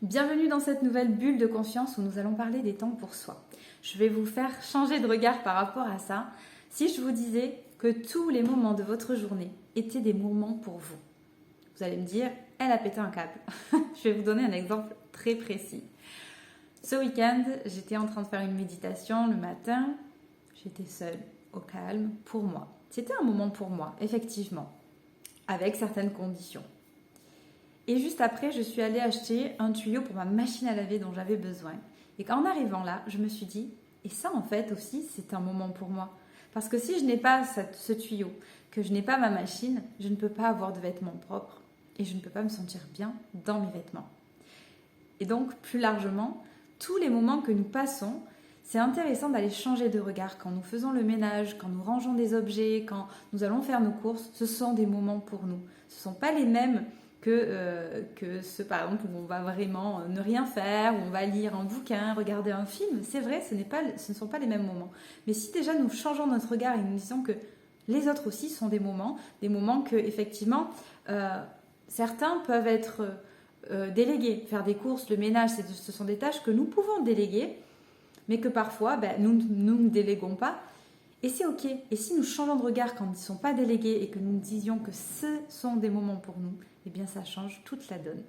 Bienvenue dans cette nouvelle bulle de conscience où nous allons parler des temps pour soi. Je vais vous faire changer de regard par rapport à ça si je vous disais que tous les moments de votre journée étaient des moments pour vous. Vous allez me dire, elle a pété un câble. Je vais vous donner un exemple très précis. Ce week-end, j'étais en train de faire une méditation le matin. J'étais seule, au calme, pour moi. C'était un moment pour moi, effectivement, avec certaines conditions. Et juste après, je suis allée acheter un tuyau pour ma machine à laver dont j'avais besoin. Et en arrivant là, je me suis dit, et ça en fait aussi, c'est un moment pour moi. Parce que si je n'ai pas ce tuyau, que je n'ai pas ma machine, je ne peux pas avoir de vêtements propres et je ne peux pas me sentir bien dans mes vêtements. Et donc, plus largement, tous les moments que nous passons, c'est intéressant d'aller changer de regard. Quand nous faisons le ménage, quand nous rangeons des objets, quand nous allons faire nos courses, ce sont des moments pour nous. Ce ne sont pas les mêmes que ceux, par exemple, où on va vraiment ne rien faire, où on va lire un bouquin, regarder un film. C'est vrai, ce ne sont pas les mêmes moments. Mais si déjà nous changeons notre regard et nous disons que les autres aussi sont des moments que, effectivement, certains peuvent être délégués. Faire des courses, le ménage, ce sont des tâches que nous pouvons déléguer, mais que parfois, nous ne délégons pas. Et c'est ok. Et si nous changeons de regard quand ils ne sont pas délégués et que nous disions que ce sont des moments pour nous, eh bien ça change toute la donne.